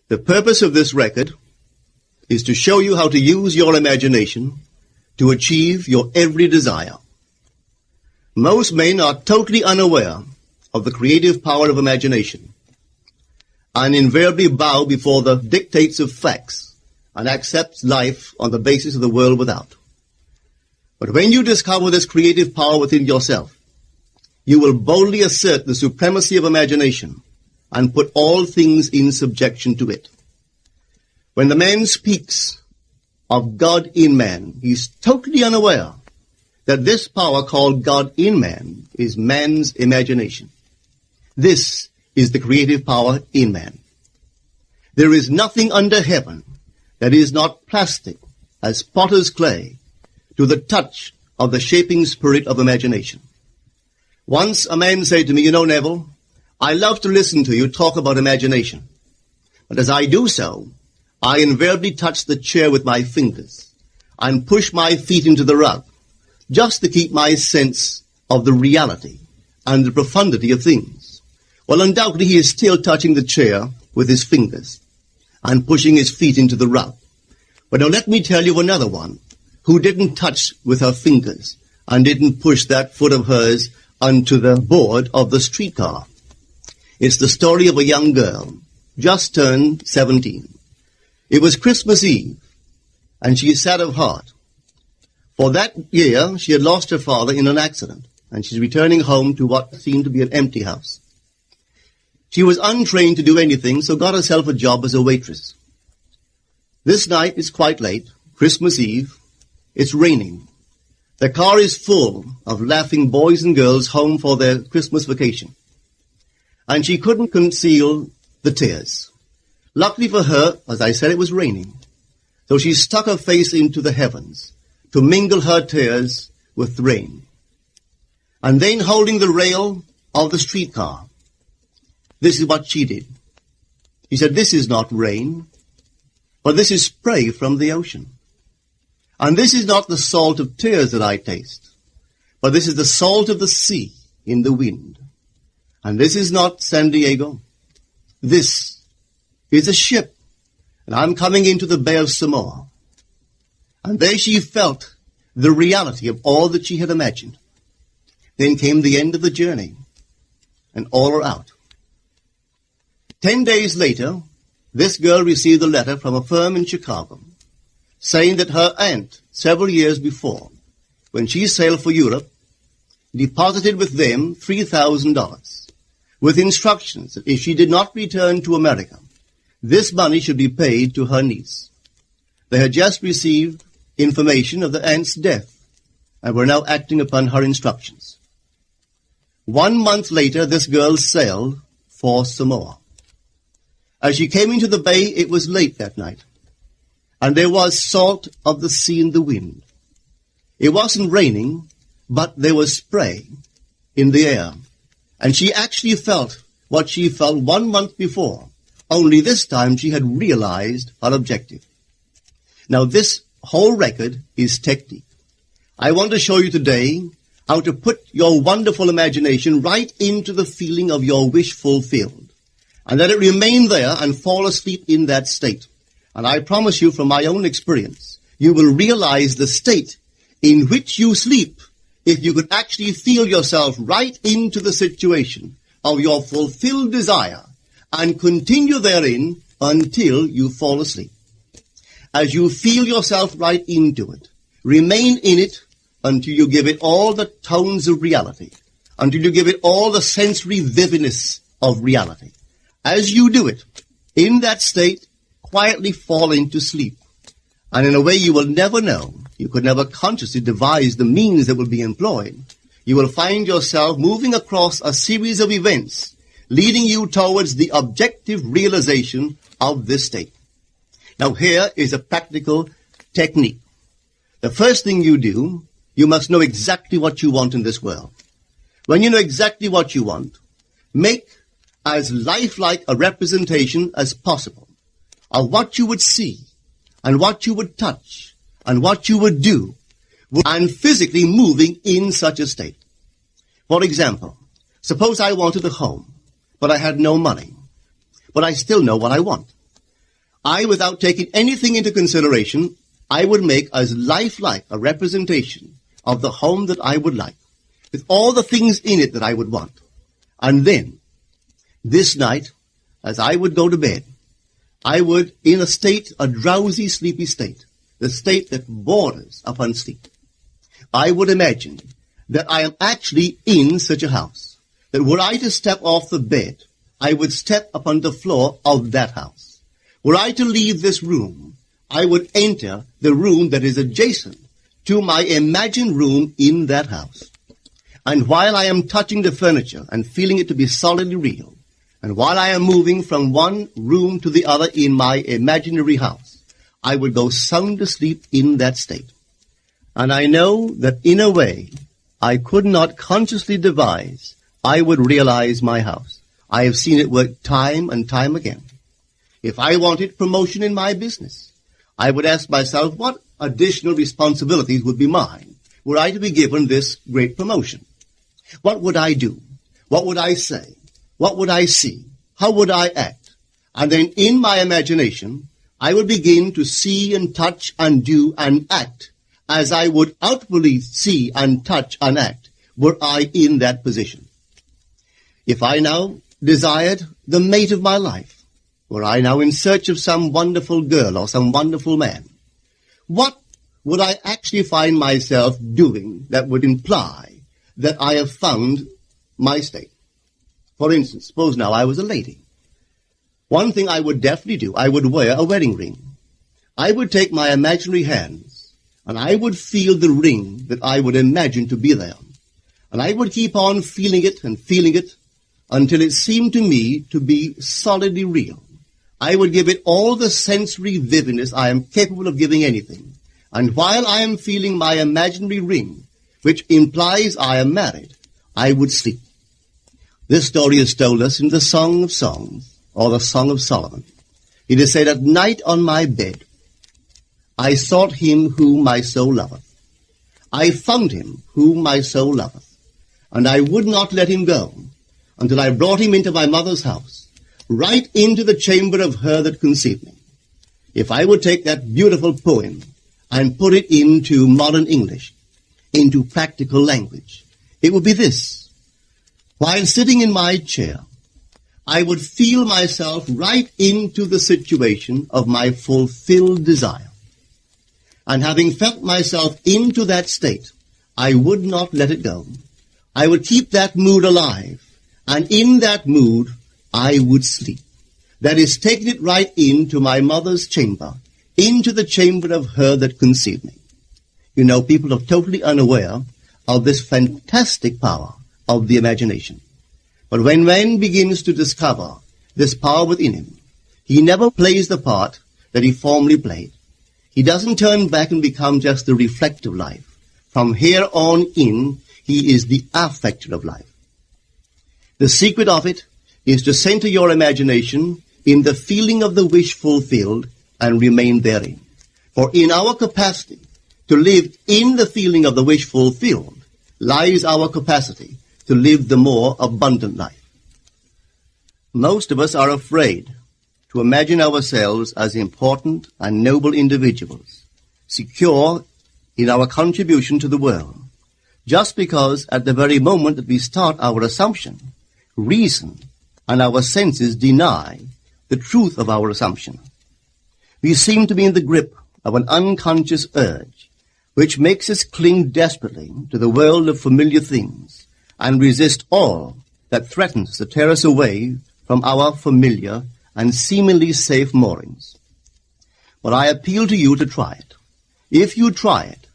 The purpose of this record is to show you how to use your imagination to achieve your every desire. Most men are totally unaware of the creative power of imagination and invariably bow before the dictates of facts and accept life on the basis of the world without. But when you discover this creative power within yourself, you will boldly assert the supremacy of imagination and put all things in subjection to it. When the man speaks of God in man, he is totally unaware that this power called God in man is man's imagination. This is the creative power in man. There is nothing under heaven that is not plastic as potter's clay to the touch of the shaping spirit of imagination. Once a man said to me, Neville, I love to listen to you talk about imagination. But as I do so, I invariably touch the chair with my fingers and push my feet into the rug, just to keep my sense of the reality and the profundity of things. Well, undoubtedly he is still touching the chair with his fingers and pushing his feet into the rug. But now let me tell you another one who didn't touch with her fingers and didn't push that foot of hers onto the board of the streetcar. It's the story of a young girl, just turned 17. It was Christmas Eve, and she is sad of heart. For that year, she had lost her father in an accident, and she's returning home to what seemed to be an empty house. She was untrained to do anything, so got herself a job as a waitress. This night is quite late, Christmas Eve. It's raining. The car is full of laughing boys and girls home for their Christmas vacation. And she couldn't conceal the tears. Luckily for her, as I said, it was raining. So she stuck her face into the heavens to mingle her tears with rain. And then holding the rail of the streetcar, this is what she did. She said, this is not rain, but this is spray from the ocean. And this is not the salt of tears that I taste, but this is the salt of the sea in the wind. And this is not San Diego. This is a ship, and I'm coming into the Bay of Samoa. And there she felt the reality of all that she had imagined. Then came the end of the journey, and all are out. 10 days later, this girl received a letter from a firm in Chicago saying that her aunt, several years before, when she sailed for Europe, deposited with them $3,000 with instructions that if she did not return to America, this money should be paid to her niece. They had just received information of the aunt's death and were now acting upon her instructions. 1 month later, this girl sailed for Samoa. As she came into the bay, it was late that night, and there was salt of the sea in the wind. It wasn't raining, but there was spray in the air, and she actually felt what she felt 1 month before, only this time she had realized her objective. Now this whole record is technique. I want to show you today how to put your wonderful imagination right into the feeling of your wish fulfilled, and let it remain there and fall asleep in that state. And I promise you from my own experience, you will realize the state in which you sleep if you could actually feel yourself right into the situation of your fulfilled desire and continue therein until you fall asleep. As you feel yourself right into it, remain in it until you give it all the tones of reality, until you give it all the sensory vividness of reality. As you do it, in that state, quietly fall into sleep. And in a way you will never know, you could never consciously devise the means that will be employed, you will find yourself moving across a series of events leading you towards the objective realization of this state. Now here is a practical technique. The first thing you do, you must know exactly what you want in this world. When you know exactly what you want, make as lifelike a representation as possible of what you would see and what you would touch and what you would do and physically moving in such a state. For example, suppose I wanted a home, but I had no money, but I still know what I want. without taking anything into consideration, I would make as lifelike a representation of the home that I would like, with all the things in it that I would want. And then, this night, as I would go to bed, I would, in a drowsy, sleepy state, the state that borders upon sleep, I would imagine that I am actually in such a house, that were I to step off the bed, I would step upon the floor of that house. Were I to leave this room, I would enter the room that is adjacent to my imagined room in that house. And while I am touching the furniture and feeling it to be solidly real, and while I am moving from one room to the other in my imaginary house, I would go sound asleep in that state. And I know that in a way I could not consciously devise, I would realize my house. I have seen it work time and time again. If I wanted promotion in my business, I would ask myself what additional responsibilities would be mine were I to be given this great promotion. What would I do? What would I say? What would I see? How would I act? And then in my imagination, I would begin to see and touch and do and act as I would outwardly see and touch and act were I in that position. If I now desired the mate of my life, were I now in search of some wonderful girl or some wonderful man, what would I actually find myself doing that would imply that I have found my state? For instance, suppose now I was a lady. One thing I would definitely do, I would wear a wedding ring. I would take my imaginary hands, and I would feel the ring that I would imagine to be there. And I would keep on feeling it until it seemed to me to be solidly real. I would give it all the sensory vividness I am capable of giving anything. And while I am feeling my imaginary ring, which implies I am married, I would sleep. This story is told us in the Song of Songs, or the Song of Solomon. It is said, "At night on my bed, I sought him whom my soul loveth. I found him whom my soul loveth. And I would not let him go until I brought him into my mother's house, right into the chamber of her that conceived me." If I would take that beautiful poem and put it into modern English, into practical language, it would be this. While sitting in my chair, I would feel myself right into the situation of my fulfilled desire. And having felt myself into that state, I would not let it go. I would keep that mood alive, and in that mood, I would sleep. That is, taking it right into my mother's chamber, into the chamber of her that conceived me. You know, people are totally unaware of this fantastic power of the imagination. But when man begins to discover this power within him, he never plays the part that he formerly played. He doesn't turn back and become just the reflective life. From here on in, he is the affecter of life. The secret of it is to center your imagination in the feeling of the wish fulfilled and remain therein. For in our capacity to live in the feeling of the wish fulfilled lies our capacity to live the more abundant life. Most of us are afraid to imagine ourselves as important and noble individuals, secure in our contribution to the world, just because at the very moment that we start our assumption, reason and our senses deny the truth of our assumption. We seem to be in the grip of an unconscious urge, which makes us cling desperately to the world of familiar things and resist all that threatens to tear us away from our familiar and seemingly safe moorings. But I appeal to you to try it. If you try it,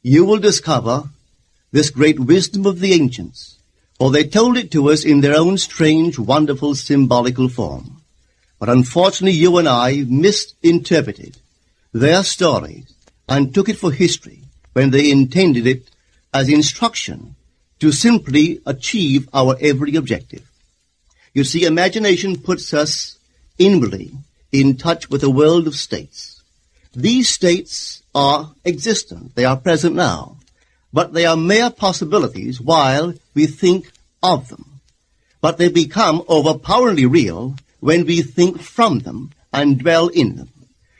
you will discover this great wisdom of the ancients, for they told it to us in their own strange, wonderful, symbolical form. But unfortunately, you and I misinterpreted their stories and took it for history when they intended it as instruction to simply achieve our every objective. You see, imagination puts us inwardly in touch with a world of states. These states are existent. They are present now. But they are mere possibilities while we think of them. But they become overpoweringly real when we think from them and dwell in them.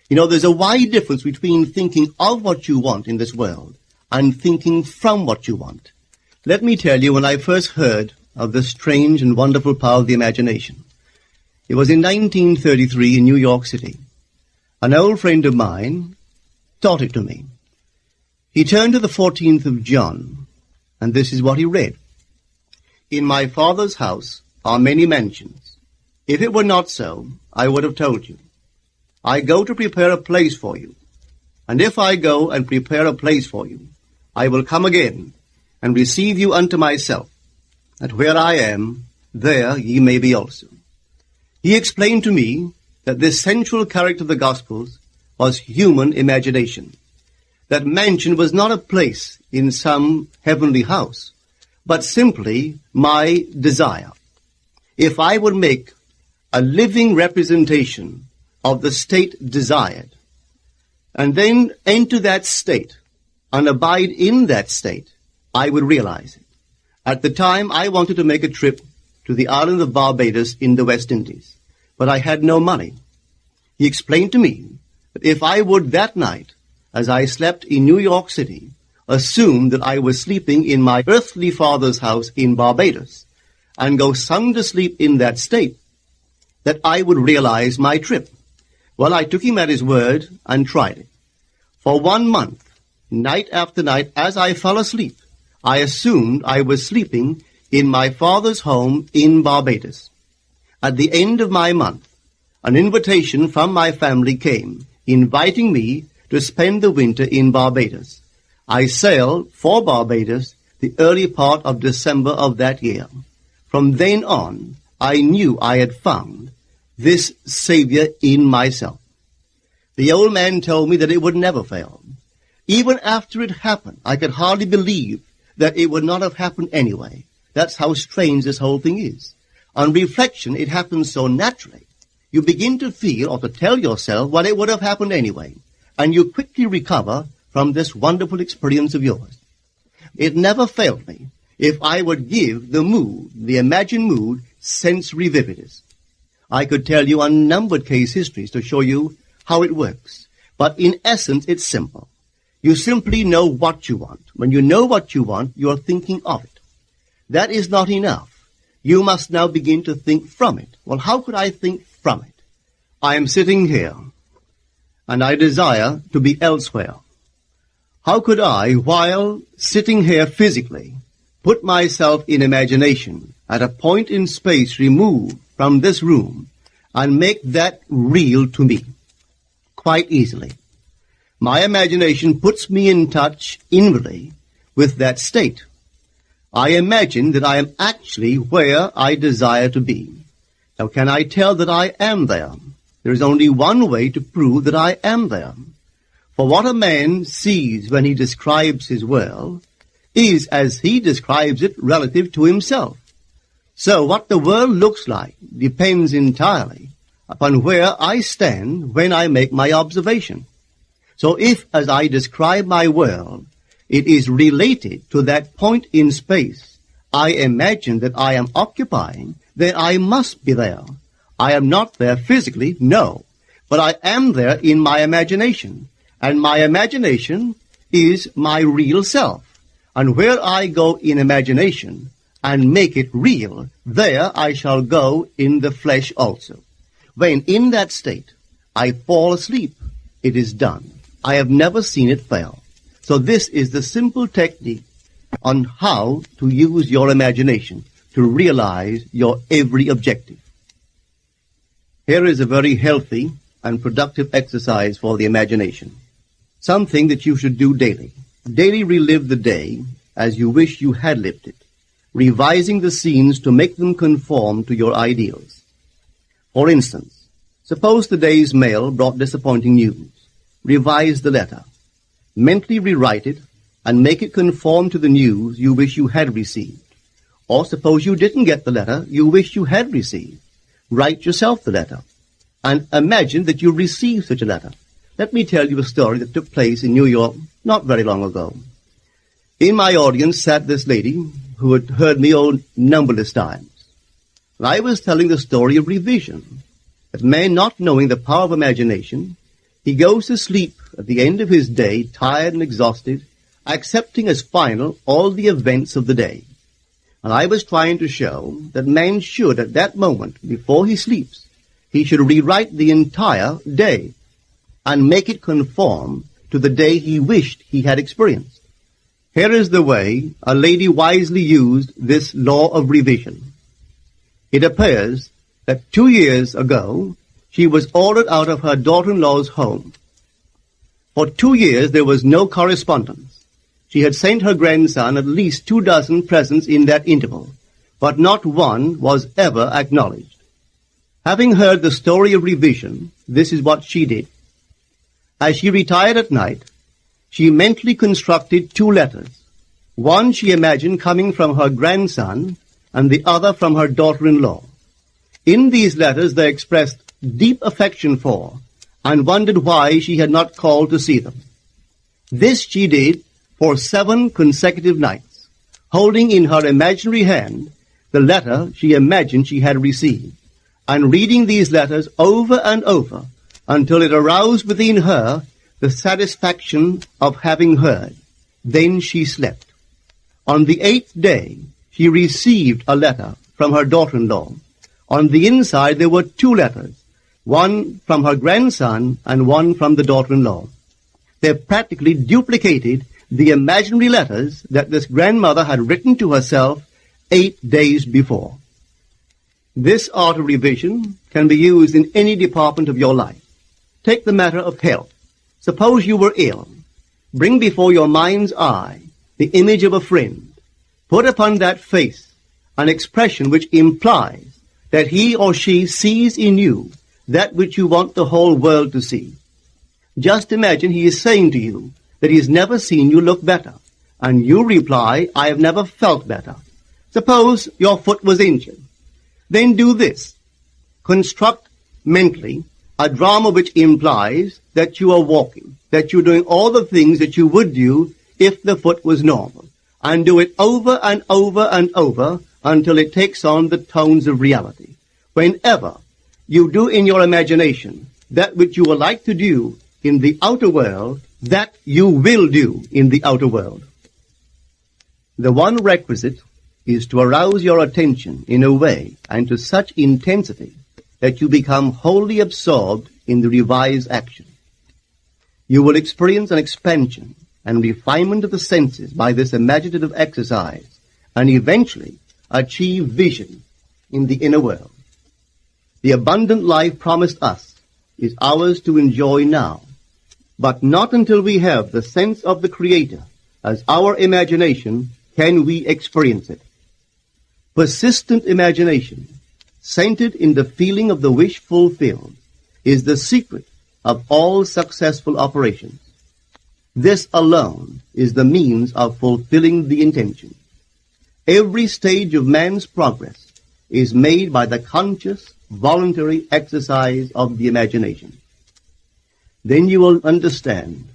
You know, there's a wide difference between thinking of what you want in this world and thinking from what you want. Let me tell you, when I first heard of the strange and wonderful power of the imagination, it was in 1933 in New York City. An old friend of mine taught it to me. He turned to the 14th of John, and this is what he read. In my Father's house are many mansions. If it were not so, I would have told you. I go to prepare a place for you. And if I go and prepare a place for you, I will come again and receive you unto myself, that where I am, there ye may be also. He explained to me that this central character of the Gospels was human imagination. That mansion was not a place in some heavenly house, but simply my desire. If I would make a living representation of the state desired, and then enter that state and abide in that state, I would realize it. At the time, I wanted to make a trip to the island of Barbados in the West Indies, but I had no money. He explained to me that if I would that night, as I slept in New York City, assume that I was sleeping in my earthly father's house in Barbados, and go sound asleep in that state, that I would realize my trip. Well, I took him at his word and tried it. For 1 month, night after night, as I fell asleep, I assumed I was sleeping in my father's home in Barbados. At the end of my month, an invitation from my family came, inviting me to spend the winter in Barbados. I sailed for Barbados the early part of December of that year. From then on, I knew I had found this Savior in myself. The old man told me that it would never fail. Even after it happened, I could hardly believe that it would not have happened anyway. That's how strange this whole thing is. On reflection, it happens so naturally. You begin to feel or to tell yourself, well, it would have happened anyway. And you quickly recover from this wonderful experience of yours. It never failed me if I would give the mood, the imagined mood, sensory vividness. I could tell you unnumbered case histories to show you how it works. But in essence, it's simple. You simply know what you want. When you know what you want, you are thinking of it. That is not enough. You must now begin to think from it. Well, how could I think from it? I am sitting here, and I desire to be elsewhere. How could I, while sitting here physically, put myself in imagination at a point in space removed from this room and make that real to me? Quite easily. My imagination puts me in touch inwardly with that state. I imagine that I am actually where I desire to be. Now, can I tell that I am there? There is only one way to prove that I am there. For what a man sees when he describes his world is as he describes it relative to himself. So what the world looks like depends entirely upon where I stand when I make my observation. So if, as I describe my world, it is related to that point in space I imagine that I am occupying, then I must be there. I am not there physically, no, but I am there in my imagination, and my imagination is my real self. And where I go in imagination and make it real, there I shall go in the flesh also. When in that state I fall asleep, it is done. I have never seen it fail. So this is the simple technique on how to use your imagination to realize your every objective. Here is a very healthy and productive exercise for the imagination. Something that you should do daily. Daily relive the day as you wish you had lived it, revising the scenes to make them conform to your ideals. For instance, suppose the day's mail brought disappointing news. Revise the letter. Mentally rewrite it and make it conform to the news you wish you had received. Or suppose you didn't get the letter you wish you had received. Write yourself the letter and imagine that you received such a letter. Let me tell you a story that took place in New York not very long ago. In my audience sat this lady who had heard me numberless times. And I was telling the story of revision. that man, not knowing the power of imagination, he goes to sleep at the end of his day, tired and exhausted, accepting as final all the events of the day. And I was trying to show that man should, at that moment, before he sleeps, he should rewrite the entire day and make it conform to the day he wished he had experienced. Here is the way a lady wisely used this law of revision. It appears that 2 years ago, she was ordered out of her daughter-in-law's home. For 2 years, there was no correspondence. She had sent her grandson at least 24 presents in that interval, but not one was ever acknowledged. Having heard the story of revision, this is what she did. As she retired at night, she mentally constructed 2 letters. One she imagined coming from her grandson, and the other from her daughter-in-law. In these letters they expressed deep affection for, and wondered why she had not called to see them. This she did for 7 consecutive nights, holding in her imaginary hand the letter she imagined she had received, and reading these letters over and over until it aroused within her the satisfaction of having heard. Then she slept. On the 8th day, she received a letter from her daughter-in-law. On the inside there were 2 letters, one from her grandson and one from the daughter-in-law. They practically duplicated the imaginary letters that this grandmother had written to herself 8 days before. This art of revision can be used in any department of your life. Take the matter of health. Suppose you were ill. Bring before your mind's eye the image of a friend. Put upon that face an expression which implies that he or she sees in you that which you want the whole world to see. Just imagine he is saying to you that he has never seen you look better, and you reply, I have never felt better. Suppose your foot was injured. Then do this. Construct mentally a drama which implies that you are walking, that you're doing all the things that you would do if the foot was normal, and do it over and over and over until it takes on the tones of reality. Whenever you do in your imagination that which you would like to do in the outer world, that you will do in the outer world. The one requisite is to arouse your attention in a way and to such intensity that you become wholly absorbed in the revised action. You will experience an expansion and refinement of the senses by this imaginative exercise, and eventually achieve vision in the inner world. The abundant life promised us is ours to enjoy now, but not until we have the sense of the Creator as our imagination can we experience it. Persistent imagination, centered in the feeling of the wish fulfilled, is the secret of all successful operations. This alone is the means of fulfilling the intention. Every stage of man's progress is made by the conscious, voluntary exercise of the imagination. Then you will understand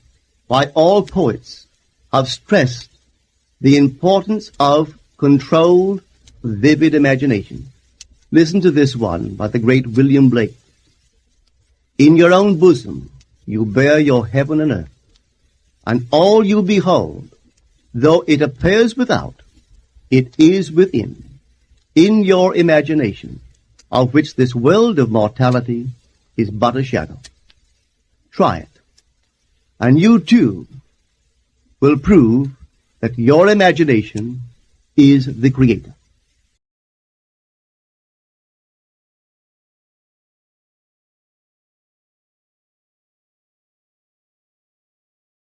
why all poets have stressed the importance of controlled, vivid imagination. Listen to this one by the great William Blake. In your own bosom you bear your heaven and earth, and all you behold, though it appears without, it is within, in your imagination, of which this world of mortality is but a shadow. Try it, and you too will prove that your imagination is the Creator.